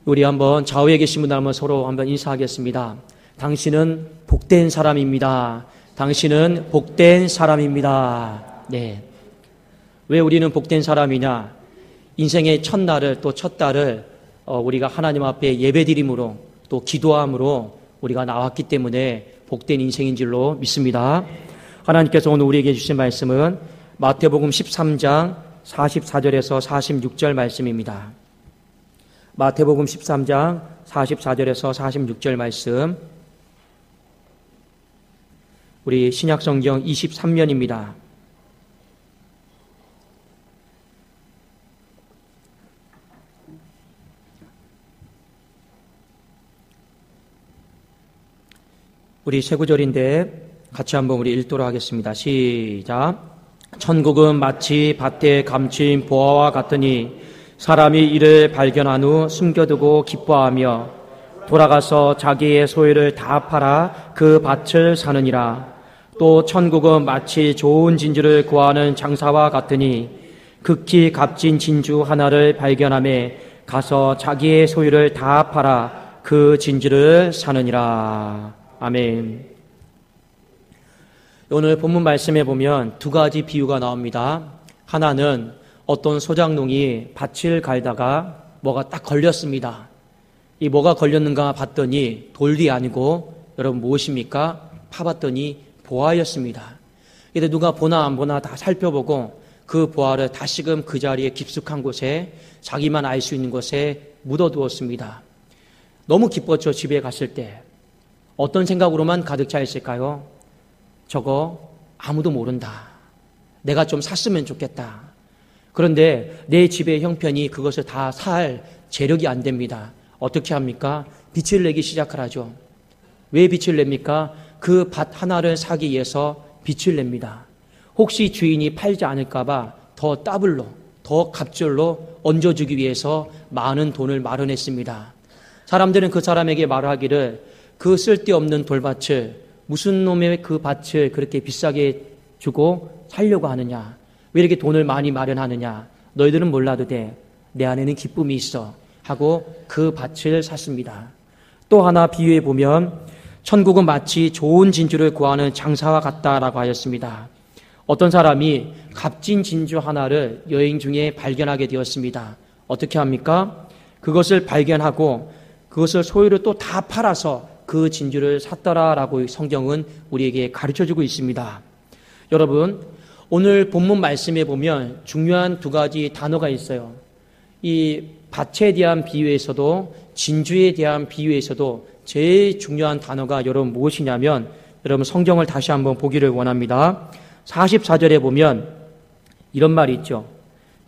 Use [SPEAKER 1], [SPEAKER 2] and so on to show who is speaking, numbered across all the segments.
[SPEAKER 1] 우리 한번 좌우에 계신 분들 한번 서로 한번 인사하겠습니다. 당신은 복된 사람입니다. 당신은 복된 사람입니다. 네. 왜 우리는 복된 사람이냐? 인생의 첫날을 또 첫 달을 우리가 하나님 앞에 예배드림으로 또 기도함으로 우리가 나왔기 때문에 복된 인생인 줄로 믿습니다. 하나님께서 오늘 우리에게 주신 말씀은 마태복음 13장 44절에서 46절 말씀입니다. 마태복음 13장 44절에서 46절 말씀, 우리 신약성경 23면입니다. 우리 세 구절인데 같이 한번 우리 읽도록 하겠습니다. 시작. 천국은 마치 밭에 감춘 보화와 같으니 사람이 이를 발견한 후 숨겨두고 기뻐하며 돌아가서 자기의 소유를 다 팔아 그 밭을 사느니라. 또 천국은 마치 좋은 진주를 구하는 장사와 같으니 극히 값진 진주 하나를 발견하며 가서 자기의 소유를 다 팔아 그 진주를 사느니라. 아멘. 오늘 본문 말씀에 보면 두 가지 비유가 나옵니다. 하나는 어떤 소작농이 밭을 갈다가 뭐가 딱 걸렸습니다. 이 뭐가 걸렸는가 봤더니 돌이 아니고 여러분 무엇입니까? 파봤더니 보화였습니다. 근데 누가 보나 안 보나 다 살펴보고 그 보화를 다시금 그 자리에 깊숙한 곳에 자기만 알 수 있는 곳에 묻어두었습니다. 너무 기뻤죠. 집에 갔을 때. 어떤 생각으로만 가득 차 있을까요? 저거 아무도 모른다. 내가 좀 샀으면 좋겠다. 그런데 내 집의 형편이 그것을 다 살 재력이 안 됩니다. 어떻게 합니까? 빚을 내기 시작하죠. 왜 빚을 냅니까? 그 밭 하나를 사기 위해서 빚을 냅니다. 혹시 주인이 팔지 않을까봐 더 더블로, 더 갑절로 얹어주기 위해서 많은 돈을 마련했습니다. 사람들은 그 사람에게 말하기를 그 쓸데없는 돌밭을 무슨 놈의 그 밭을 그렇게 비싸게 주고 살려고 하느냐? 왜 이렇게 돈을 많이 마련하느냐? 너희들은 몰라도 돼. 내 안에는 기쁨이 있어. 하고 그 밭을 샀습니다. 또 하나 비유해 보면 천국은 마치 좋은 진주를 구하는 장사와 같다라고 하였습니다. 어떤 사람이 값진 진주 하나를 여행 중에 발견하게 되었습니다. 어떻게 합니까? 그것을 발견하고 그것을 소유를 또 다 팔아서 그 진주를 샀더라라고 성경은 우리에게 가르쳐주고 있습니다. 여러분, 오늘 본문 말씀에 보면 중요한 두 가지 단어가 있어요. 이 밭에 대한 비유에서도 진주에 대한 비유에서도 제일 중요한 단어가 여러분 무엇이냐면, 여러분 성경을 다시 한번 보기를 원합니다. 44절에 보면 이런 말이 있죠.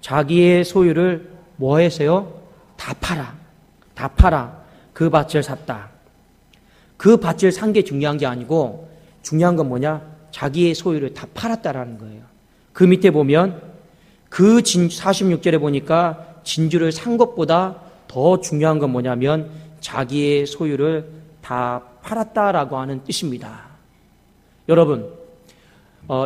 [SPEAKER 1] 자기의 소유를 뭐 해서요? 다 팔아. 다 팔아. 그 밭을 샀다. 그 밭을 산 게 중요한 게 아니고 중요한 건 뭐냐? 자기의 소유를 다 팔았다라는 거예요. 그 밑에 보면 그 46절에 보니까 진주를 산 것보다 더 중요한 건 뭐냐면 자기의 소유를 다 팔았다라고 하는 뜻입니다. 여러분,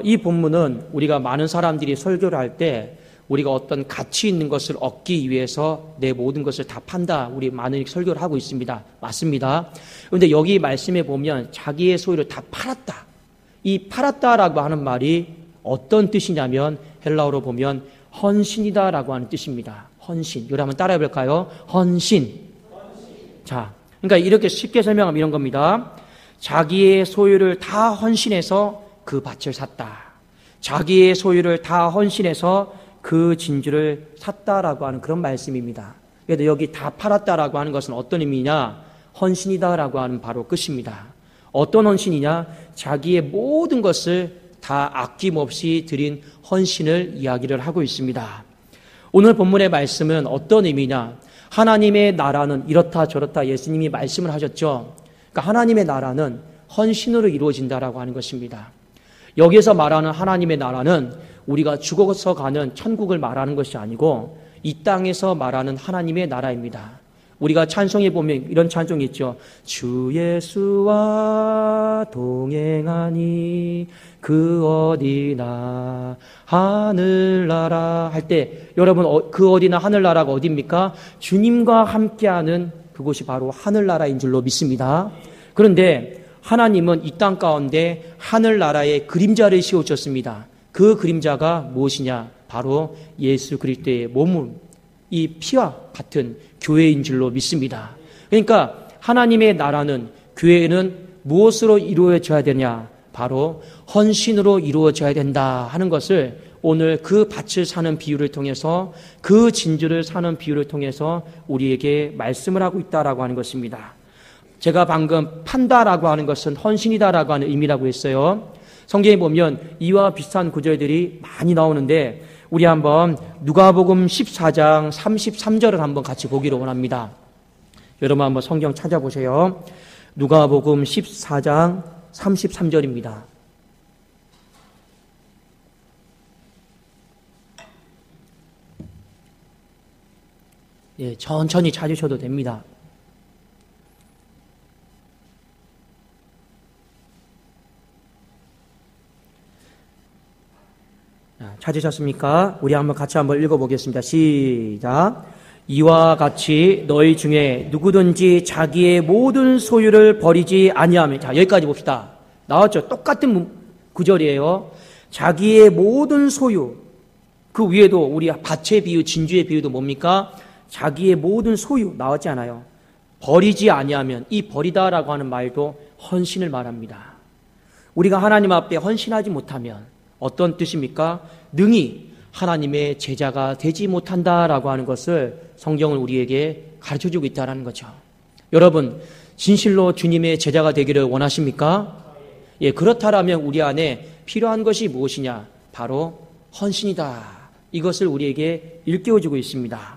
[SPEAKER 1] 이 본문은 우리가 많은 사람들이 설교를 할 때 우리가 어떤 가치 있는 것을 얻기 위해서 내 모든 것을 다 판다. 우리 많은 설교를 하고 있습니다. 맞습니다. 그런데 여기 말씀에 보면 자기의 소유를 다 팔았다. 이 팔았다라고 하는 말이 어떤 뜻이냐면 헬라어로 보면 헌신이다라고 하는 뜻입니다. 헌신. 이걸 한번 따라해 볼까요? 헌신. 자, 그러니까 이렇게 쉽게 설명하면 이런 겁니다. 자기의 소유를 다 헌신해서 그 밭을 샀다. 자기의 소유를 다 헌신해서 그 진주를 샀다라고 하는 그런 말씀입니다. 그래서 여기 다 팔았다라고 하는 것은 어떤 의미냐? 헌신이다라고 하는 바로 끝입니다. 어떤 헌신이냐? 자기의 모든 것을 다 아낌없이 드린 헌신을 이야기를 하고 있습니다. 오늘 본문의 말씀은 어떤 의미냐? 하나님의 나라는 이렇다 저렇다 예수님이 말씀을 하셨죠. 그러니까 하나님의 나라는 헌신으로 이루어진다라고 하는 것입니다. 여기에서 말하는 하나님의 나라는 우리가 죽어서 가는 천국을 말하는 것이 아니고 이 땅에서 말하는 하나님의 나라입니다. 우리가 찬송에 보면 이런 찬송이 있죠. 주 예수와 동행하니 그 어디나 하늘나라 할 때 여러분 그 어디나 하늘나라가 어디입니까? 주님과 함께하는 그곳이 바로 하늘나라인 줄로 믿습니다. 그런데 하나님은 이 땅 가운데 하늘나라의 그림자를 씌워주셨습니다. 그 그림자가 무엇이냐? 바로 예수 그리스도의 몸을 이 피와 같은 교회인 줄로 믿습니다. 그러니까 하나님의 나라는, 교회는 무엇으로 이루어져야 되냐? 바로 헌신으로 이루어져야 된다 하는 것을 오늘 그 밭을 사는 비유를 통해서, 그 진주를 사는 비유를 통해서 우리에게 말씀을 하고 있다라고 하는 것입니다. 제가 방금 판다라고 하는 것은 헌신이다라고 하는 의미라고 했어요. 성경에 보면 이와 비슷한 구절들이 많이 나오는데 우리 한번 누가복음 14장 33절을 한번 같이 보기를 원합니다. 여러분 한번 성경 찾아보세요. 누가복음 14장 33절입니다. 예, 천천히 찾으셔도 됩니다. 찾으셨습니까? 우리 한번 같이 한번 읽어보겠습니다. 시작. 이와 같이 너희 중에 누구든지 자기의 모든 소유를 버리지 아니하면, 자, 여기까지 봅시다. 나왔죠? 똑같은 구절이에요. 자기의 모든 소유. 그 위에도 우리 밭의 비유, 진주의 비유도 뭡니까? 자기의 모든 소유 나왔지 않아요? 버리지 아니하면, 이 버리다라고 하는 말도 헌신을 말합니다. 우리가 하나님 앞에 헌신하지 못하면 어떤 뜻입니까? 능히 하나님의 제자가 되지 못한다라고 하는 것을 성경은 우리에게 가르쳐주고 있다는 거죠. 여러분, 진실로 주님의 제자가 되기를 원하십니까? 예, 그렇다라면 우리 안에 필요한 것이 무엇이냐? 바로 헌신이다. 이것을 우리에게 일깨워주고 있습니다.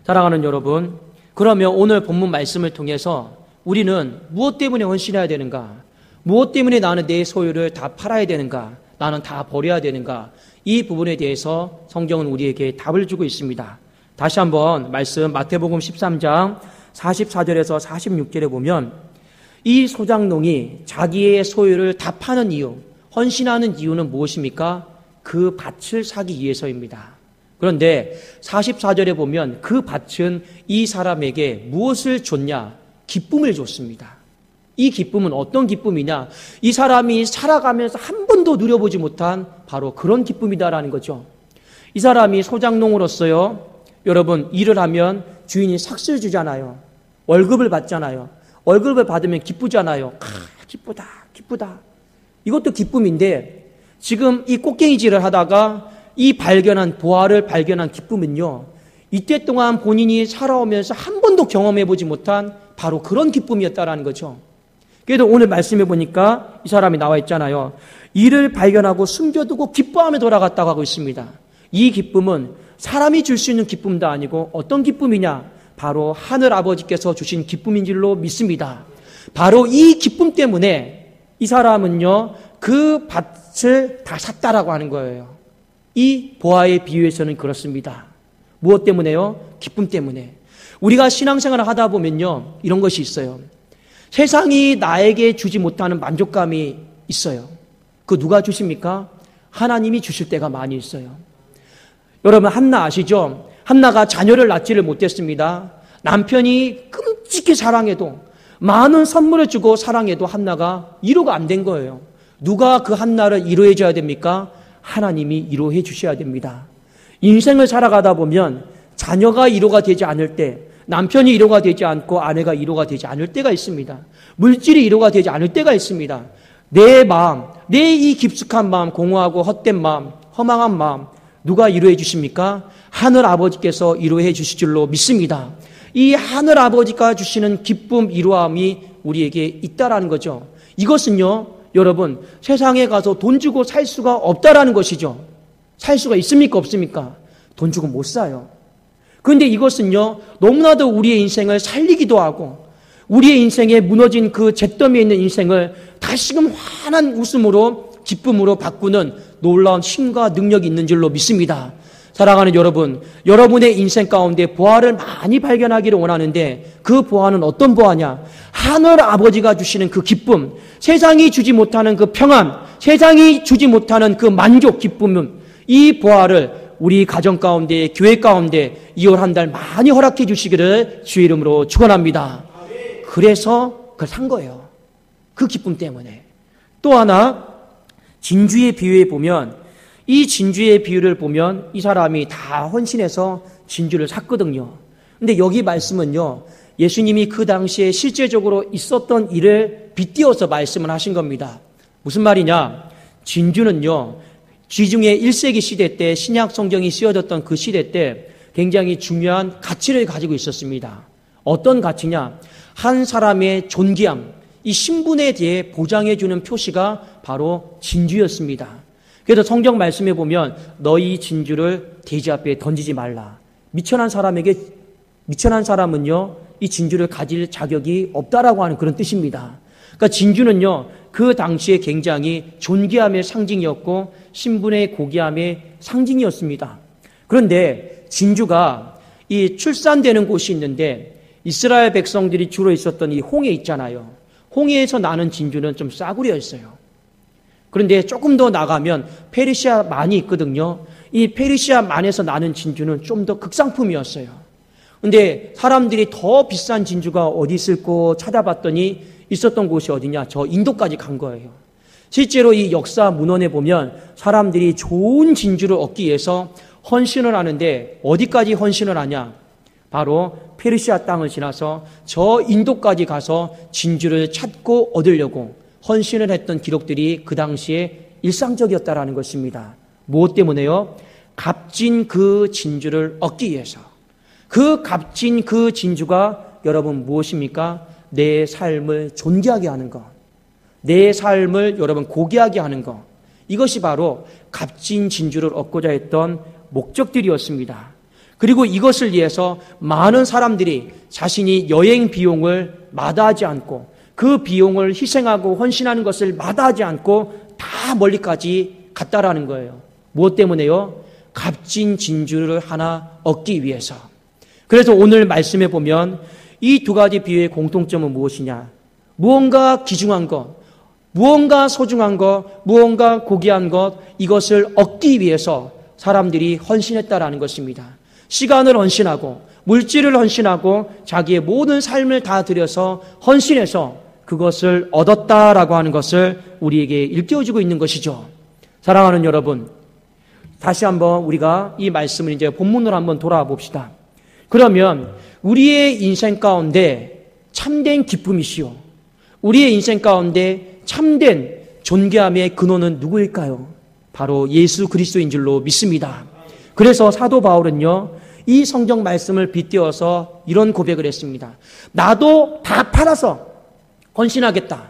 [SPEAKER 1] 사랑하는 여러분, 그러면 오늘 본문 말씀을 통해서 우리는 무엇 때문에 헌신해야 되는가? 무엇 때문에 나는 내 소유를 다 팔아야 되는가? 나는 다 버려야 되는가? 이 부분에 대해서 성경은 우리에게 답을 주고 있습니다. 다시 한번 말씀 마태복음 13장 44절에서 46절에 보면 이 소장농이 자기의 소유를 다 파는 이유, 헌신하는 이유는 무엇입니까? 그 밭을 사기 위해서입니다. 그런데 44절에 보면 그 밭은 이 사람에게 무엇을 줬냐? 기쁨을 줬습니다. 이 기쁨은 어떤 기쁨이냐? 이 사람이 살아가면서 한 번도 누려보지 못한 바로 그런 기쁨이다라는 거죠. 이 사람이 소장농으로서요, 여러분, 일을 하면 주인이 삭스를 주잖아요. 월급을 받잖아요. 월급을 받으면 기쁘잖아요. 기쁘다, 기쁘다. 이것도 기쁨인데 지금 이 꽃갱이질을 하다가 이 보화를 발견한 기쁨은요, 이때 동안 본인이 살아오면서 한 번도 경험해보지 못한 바로 그런 기쁨이었다라는 거죠. 그래도 오늘 말씀해 보니까 이 사람이 나와 있잖아요. 이를 발견하고 숨겨두고 기뻐하며 돌아갔다고 하고 있습니다. 이 기쁨은 사람이 줄 수 있는 기쁨도 아니고 어떤 기쁨이냐? 바로 하늘 아버지께서 주신 기쁨인 줄로 믿습니다. 바로 이 기쁨 때문에 이 사람은요, 그 밭을 다 샀다라고 하는 거예요. 이 보아의 비유에서는 그렇습니다. 무엇 때문에요? 기쁨 때문에. 우리가 신앙생활을 하다 보면요, 이런 것이 있어요. 세상이 나에게 주지 못하는 만족감이 있어요. 그 누가 주십니까? 하나님이 주실 때가 많이 있어요. 여러분, 한나 아시죠? 한나가 자녀를 낳지를 못했습니다. 남편이 끔찍히 사랑해도, 많은 선물을 주고 사랑해도 한나가 위로가 안 된 거예요. 누가 그 한나를 위로해 줘야 됩니까? 하나님이 위로해 주셔야 됩니다. 인생을 살아가다 보면 자녀가 위로가 되지 않을 때, 남편이 위로가 되지 않고 아내가 위로가 되지 않을 때가 있습니다. 물질이 위로가 되지 않을 때가 있습니다. 내 마음, 내 이 깊숙한 마음, 공허하고 헛된 마음, 허망한 마음, 누가 위로해 주십니까? 하늘 아버지께서 위로해 주실 줄로 믿습니다. 이 하늘 아버지가 주시는 기쁨, 위로함이 우리에게 있다라는 거죠. 이것은요, 여러분, 세상에 가서 돈 주고 살 수가 없다라는 것이죠. 살 수가 있습니까? 없습니까? 돈 주고 못 사요. 그런데 이것은요, 너무나도 우리의 인생을 살리기도 하고 우리의 인생에 무너진 그 잿더미에 있는 인생을 다시금 환한 웃음으로, 기쁨으로 바꾸는 놀라운 힘과 능력이 있는 줄로 믿습니다. 사랑하는 여러분, 여러분의 인생 가운데 보화를 많이 발견하기를 원하는데 그 보화는 어떤 보화냐? 하늘 아버지가 주시는 그 기쁨, 세상이 주지 못하는 그 평안, 세상이 주지 못하는 그 만족, 기쁨은 이 보화를 우리 가정 가운데, 교회 가운데 2월 한 달 많이 허락해 주시기를 주의 이름으로 축원합니다. 그래서 그걸 산 거예요. 그 기쁨 때문에. 또 하나, 진주의 비유에 보면, 이 진주의 비유를 보면 이 사람이 다 헌신해서 진주를 샀거든요. 근데 여기 말씀은요, 예수님이 그 당시에 실제적으로 있었던 일을 빗대어서 말씀을 하신 겁니다. 무슨 말이냐? 진주는요, 지중해 1세기 시대 때 신약 성경이 쓰여졌던 그 시대 때 굉장히 중요한 가치를 가지고 있었습니다. 어떤 가치냐? 한 사람의 존귀함, 이 신분에 대해 보장해주는 표시가 바로 진주였습니다. 그래서 성경 말씀에 보면 너희 진주를 돼지 앞에 던지지 말라. 미천한 사람은요, 이 진주를 가질 자격이 없다라고 하는 그런 뜻입니다. 그러니까 진주는요, 그 당시에 굉장히 존귀함의 상징이었고 신분의 고귀함의 상징이었습니다. 그런데 진주가 이 출산되는 곳이 있는데 이스라엘 백성들이 주로 있었던 이 홍해 있잖아요. 홍해에서 나는 진주는 좀 싸구려였어요. 그런데 조금 더 나가면 페르시아 만이 있거든요. 이 페르시아 만에서 나는 진주는 좀 더 극상품이었어요. 근데 사람들이 더 비싼 진주가 어디 있을까 찾아봤더니 있었던 곳이 어디냐? 저 인도까지 간 거예요. 실제로 이 역사 문헌에 보면 사람들이 좋은 진주를 얻기 위해서 헌신을 하는데 어디까지 헌신을 하냐? 바로 페르시아 땅을 지나서 저 인도까지 가서 진주를 찾고 얻으려고 헌신을 했던 기록들이 그 당시에 일상적이었다라는 것입니다. 무엇 때문에요? 값진 그 진주를 얻기 위해서. 그 값진 그 진주가 여러분 무엇입니까? 내 삶을 존귀하게 하는 것. 내 삶을 여러분 고귀하게 하는 것. 이것이 바로 값진 진주를 얻고자 했던 목적들이었습니다. 그리고 이것을 위해서 많은 사람들이 자신이 여행 비용을 마다하지 않고 그 비용을 희생하고 헌신하는 것을 마다하지 않고 다 멀리까지 갔다라는 거예요. 무엇 때문에요? 값진 진주를 하나 얻기 위해서. 그래서 오늘 말씀해 보면 이 두 가지 비유의 공통점은 무엇이냐? 무언가 귀중한 것, 무언가 소중한 것, 무언가 고귀한 것, 이것을 얻기 위해서 사람들이 헌신했다라는 것입니다. 시간을 헌신하고 물질을 헌신하고 자기의 모든 삶을 다 들여서 헌신해서 그것을 얻었다라고 하는 것을 우리에게 일깨워주고 있는 것이죠. 사랑하는 여러분, 다시 한번 우리가 이 말씀을 이제 본문으로 한번 돌아와 봅시다. 그러면 우리의 인생 가운데 참된 기쁨이시오, 우리의 인생 가운데 참된 존귀함의 근원은 누구일까요? 바로 예수 그리스도인 줄로 믿습니다. 그래서 사도 바울은요, 이 성경 말씀을 빗대어서 이런 고백을 했습니다. 나도 다 팔아서 헌신하겠다.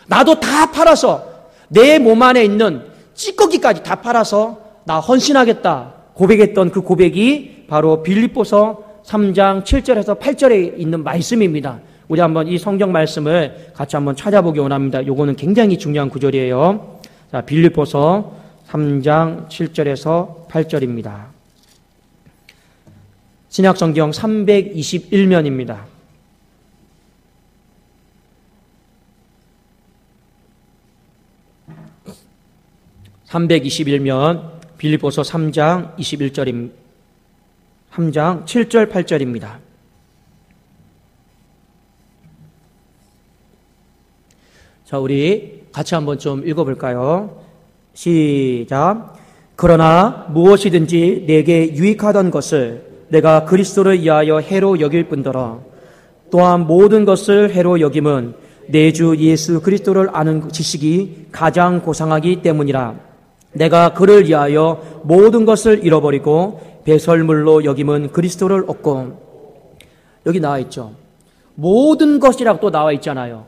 [SPEAKER 1] 나도 다 팔아서 내 몸 안에 있는 찌꺼기까지 다 팔아서 나 헌신하겠다. 고백했던 그 고백이 바로 빌립보서 3장 7절에서 8절에 있는 말씀입니다. 우리 한번 이 성경 말씀을 같이 한번 찾아보기 원합니다. 요거는 굉장히 중요한 구절이에요. 자, 빌립보서 3장 7절에서 8절입니다. 신약성경 321면입니다. 321면 빌립보서 3장 21절입니다. 3장 7절 8절입니다. 자, 우리 같이 한번 좀 읽어볼까요? 시작. 그러나 무엇이든지 내게 유익하던 것을 내가 그리스도를 위하여 해로 여길 뿐더러 또한 모든 것을 해로 여김은 내 주 예수 그리스도를 아는 지식이 가장 고상하기 때문이라. 내가 그를 위하여 모든 것을 잃어버리고 배설물로 여김은 그리스도를 얻고. 여기 나와 있죠. 모든 것이라고 또 나와 있잖아요.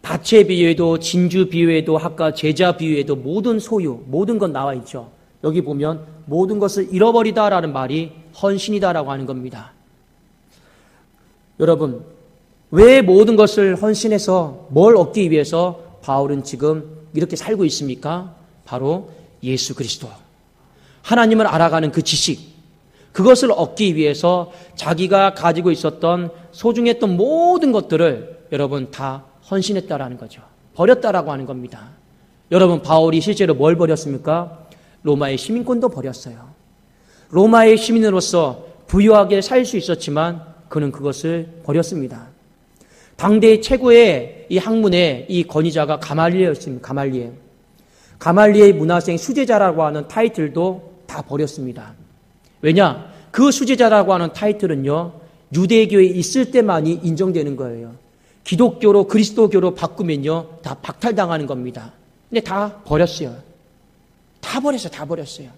[SPEAKER 1] 밭의 비유에도 진주 비유에도 아까 제자 비유에도 모든 소유, 모든 것 나와 있죠. 여기 보면 모든 것을 잃어버리다라는 말이 헌신이다라고 하는 겁니다. 여러분, 왜 모든 것을 헌신해서 뭘 얻기 위해서 바울은 지금 이렇게 살고 있습니까? 바로 예수 그리스도, 하나님을 알아가는 그 지식, 그것을 얻기 위해서 자기가 가지고 있었던 소중했던 모든 것들을 여러분 다 헌신했다라는 거죠. 버렸다라고 하는 겁니다. 여러분, 바울이 실제로 뭘 버렸습니까? 로마의 시민권도 버렸어요. 로마의 시민으로서 부유하게 살 수 있었지만 그는 그것을 버렸습니다. 당대 최고의 이 학문의 이 권위자가 가말리엘이었습니다. 가말리엘 문화생 수제자라고 하는 타이틀도 다 버렸습니다. 왜냐? 그 수제자라고 하는 타이틀은요, 유대교에 있을 때만이 인정되는 거예요. 기독교로 그리스도교로 바꾸면요, 다 박탈당하는 겁니다. 근데 다 버렸어요. 다 버렸어요.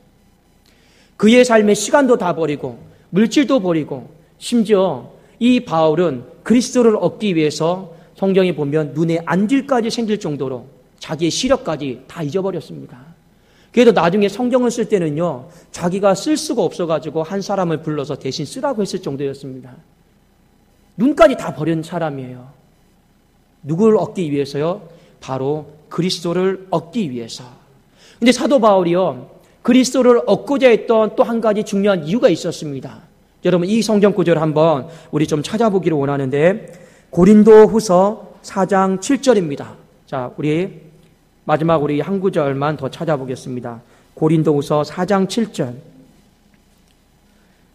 [SPEAKER 1] 그의 삶의 시간도 다 버리고 물질도 버리고 심지어 이 바울은 그리스도를 얻기 위해서 성경에 보면 눈에 안질까지 생길 정도로 자기의 시력까지 다 잊어버렸습니다. 그래도 나중에 성경을 쓸 때는요, 자기가 쓸 수가 없어가지고 한 사람을 불러서 대신 쓰라고 했을 정도였습니다. 눈까지 다 버린 사람이에요. 누구를 얻기 위해서요? 바로 그리스도를 얻기 위해서. 근데 사도 바울이요, 그리스도를 얻고자 했던 또 한 가지 중요한 이유가 있었습니다. 여러분, 이 성경 구절을 한번 우리 좀 찾아보기를 원하는데, 고린도 후서 4장 7절입니다. 자, 우리 마지막 우리 한 구절만 더 찾아보겠습니다. 고린도 후서 4장 7절.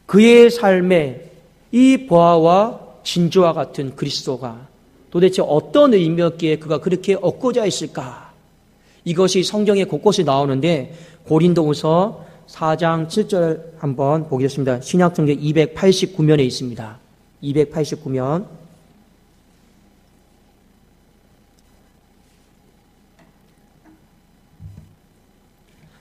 [SPEAKER 1] 그의 삶에 이 보아와 진주와 같은 그리스도가 도대체 어떤 의미였기에 그가 그렇게 얻고자 했을까? 이것이 성경에 곳곳에 나오는데 고린도후서 4장 7절 한번 보겠습니다. 신약성경 289면에 있습니다. 289면.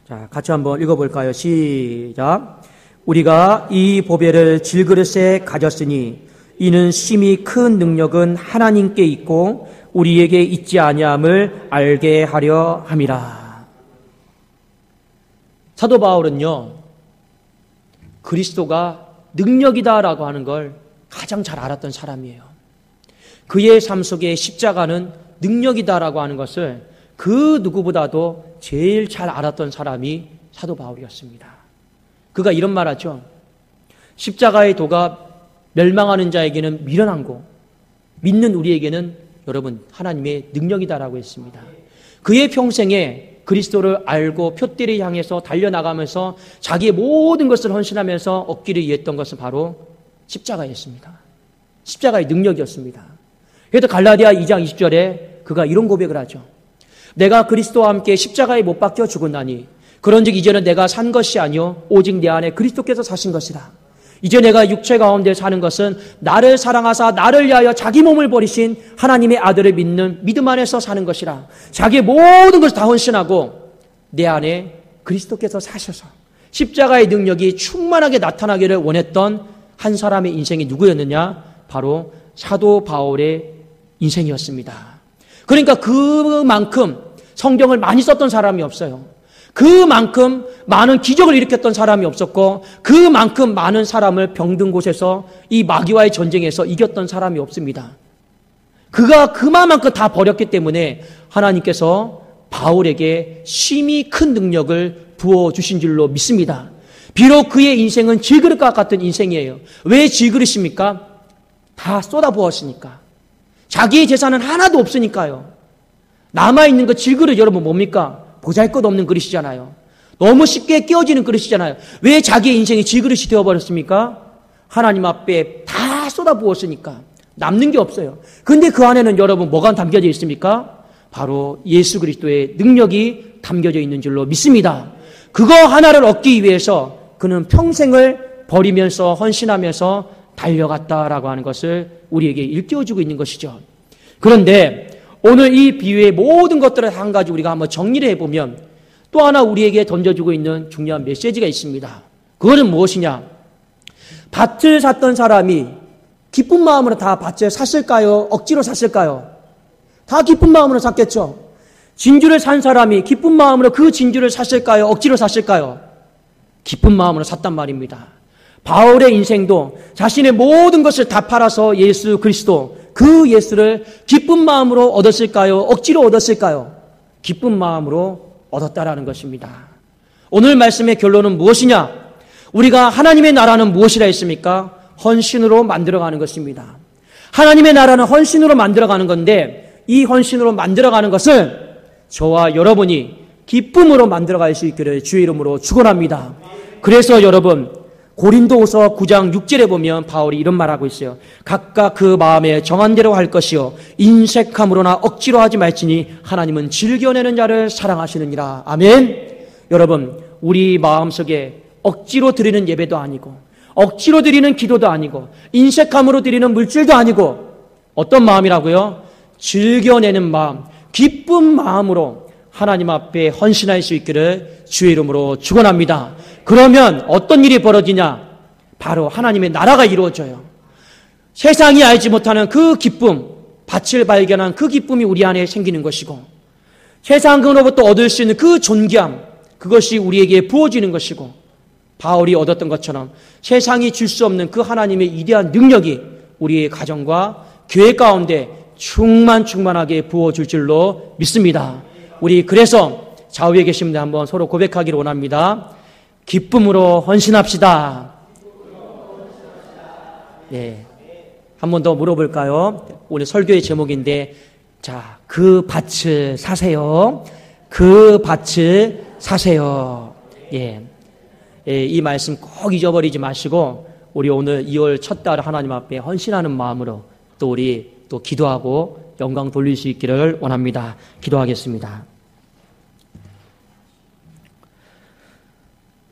[SPEAKER 1] 자, 같이 한번 읽어볼까요? 시작. 우리가 이 보배를 질그릇에 가졌으니 이는 심히 큰 능력은 하나님께 있고 우리에게 있지 아니함을 알게 하려 함이라. 사도 바울은요, 그리스도가 능력이다라고 하는 걸 가장 잘 알았던 사람이에요. 그의 삶 속에 십자가는 능력이다라고 하는 것을 그 누구보다도 제일 잘 알았던 사람이 사도 바울이었습니다. 그가 이런 말하죠. 십자가의 도가 멸망하는 자에게는 미련한고 믿는 우리에게는 여러분 하나님의 능력이다라고 했습니다. 그의 평생에 그리스도를 알고 표대를 향해서 달려나가면서 자기의 모든 것을 헌신하면서 얻기를 위했던 것은 바로 십자가였습니다. 십자가의 능력이었습니다. 그래서 갈라디아 2장 20절에 그가 이런 고백을 하죠. 내가 그리스도와 함께 십자가에 못 박혀 죽었나니 그런즉 이제는 내가 산 것이 아니요 오직 내 안에 그리스도께서 사신 것이라. 이제 내가 육체 가운데 사는 것은 나를 사랑하사 나를 위하여 자기 몸을 버리신 하나님의 아들을 믿는 믿음 안에서 사는 것이라. 자기의 모든 것을 다 헌신하고 내 안에 그리스도께서 사셔서 십자가의 능력이 충만하게 나타나기를 원했던 한 사람의 인생이 누구였느냐? 바로 사도 바울의 인생이었습니다. 그러니까 그만큼 성경을 많이 썼던 사람이 없어요. 그만큼 많은 기적을 일으켰던 사람이 없었고 그만큼 많은 사람을 병든 곳에서 이 마귀와의 전쟁에서 이겼던 사람이 없습니다. 그가 그만큼 다 버렸기 때문에 하나님께서 바울에게 심히 큰 능력을 부어주신 줄로 믿습니다. 비록 그의 인생은 질그릇과 같은 인생이에요. 왜 질그릇입니까? 다 쏟아부었으니까. 자기의 재산은 하나도 없으니까요. 남아있는 그 질그릇 여러분 뭡니까? 보잘것없는 그릇이잖아요. 너무 쉽게 깨어지는 그릇이잖아요. 왜 자기의 인생이 질그릇이 되어버렸습니까? 하나님 앞에 다 쏟아부었으니까 남는 게 없어요. 근데 그 안에는 여러분 뭐가 담겨져 있습니까? 바로 예수 그리스도의 능력이 담겨져 있는 줄로 믿습니다. 그거 하나를 얻기 위해서 그는 평생을 버리면서 헌신하면서 달려갔다라고 하는 것을 우리에게 일깨워주고 있는 것이죠. 그런데 오늘 이 비유의 모든 것들을 한 가지 우리가 한번 정리를 해보면 또 하나 우리에게 던져주고 있는 중요한 메시지가 있습니다. 그것은 무엇이냐? 밭을 샀던 사람이 기쁜 마음으로 다 밭을 샀을까요? 억지로 샀을까요? 다 기쁜 마음으로 샀겠죠. 진주를 산 사람이 기쁜 마음으로 그 진주를 샀을까요? 억지로 샀을까요? 기쁜 마음으로 샀단 말입니다. 바울의 인생도 자신의 모든 것을 다 팔아서 예수 그리스도 그 예수를 기쁜 마음으로 얻었을까요? 억지로 얻었을까요? 기쁜 마음으로 얻었다라는 것입니다. 오늘 말씀의 결론은 무엇이냐? 우리가 하나님의 나라는 무엇이라 했습니까? 헌신으로 만들어가는 것입니다. 하나님의 나라는 헌신으로 만들어가는 건데 이 헌신으로 만들어가는 것을 저와 여러분이 기쁨으로 만들어갈 수 있기를 주의 이름으로 축원합니다. 그래서 여러분 고린도후서 9장 6절에 보면 바울이 이런 말하고 있어요. 각각 그 마음에 정한 대로 할 것이요 인색함으로나 억지로 하지 말지니 하나님은 즐겨내는 자를 사랑하시느니라. 아멘. 여러분, 우리 마음속에 억지로 드리는 예배도 아니고 억지로 드리는 기도도 아니고 인색함으로 드리는 물질도 아니고 어떤 마음이라고요? 즐겨내는 마음, 기쁜 마음으로 하나님 앞에 헌신할 수 있기를 주의 이름으로 축원합니다. 그러면 어떤 일이 벌어지냐? 바로 하나님의 나라가 이루어져요. 세상이 알지 못하는 그 기쁨, 밭을 발견한 그 기쁨이 우리 안에 생기는 것이고 세상으로부터 얻을 수 있는 그 존귀함, 그것이 우리에게 부어지는 것이고 바울이 얻었던 것처럼 세상이 줄 수 없는 그 하나님의 위대한 능력이 우리의 가정과 교회 가운데 충만하게 부어줄 줄로 믿습니다. 우리 그래서 좌우에 계신 분들 한번 서로 고백하기를 원합니다. 기쁨으로 헌신합시다. 네. 한 번 더 물어볼까요? 오늘 설교의 제목인데, 자, 그 밭을 사세요. 그 밭을 사세요. 예. 예, 이 말씀 꼭 잊어버리지 마시고, 우리 오늘 2월 첫 달 하나님 앞에 헌신하는 마음으로 또 우리 또 기도하고 영광 돌릴 수 있기를 원합니다. 기도하겠습니다.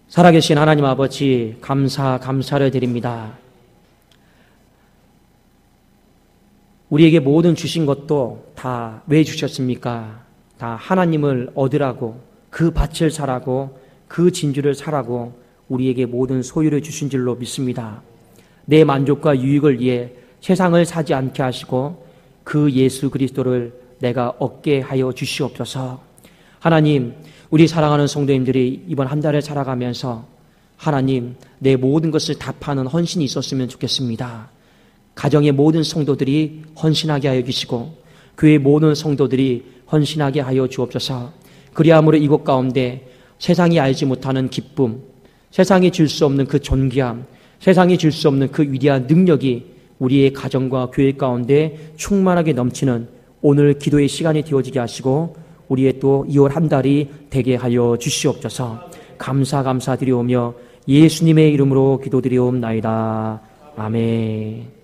[SPEAKER 1] 살아계신 하나님 아버지, 감사를 드립니다. 우리에게 모든 주신 것도 다 왜 주셨습니까? 다 하나님을 얻으라고, 그 밭을 사라고, 그 진주를 사라고 우리에게 모든 소유를 주신 줄로 믿습니다. 내 만족과 유익을 위해 세상을 사지 않게 하시고 그 예수 그리스도를 내가 얻게 하여 주시옵소서. 하나님, 우리 사랑하는 성도님들이 이번 한 달을 살아가면서 하나님, 내 모든 것을 다 파는 헌신이 있었으면 좋겠습니다. 가정의 모든 성도들이 헌신하게 하여 주시고 교회의 모든 성도들이 헌신하게 하여 주옵소서. 그리함으로 이곳 가운데 세상이 알지 못하는 기쁨, 세상이 줄 수 없는 그 존귀함, 세상이 줄 수 없는 그 위대한 능력이 우리의 가정과 교회 가운데 충만하게 넘치는 오늘 기도의 시간이 되어지게 하시고 우리의 또 2월 한 달이 되게 하여 주시옵소서. 감사드리오며 예수님의 이름으로 기도드리옵나이다. 아멘.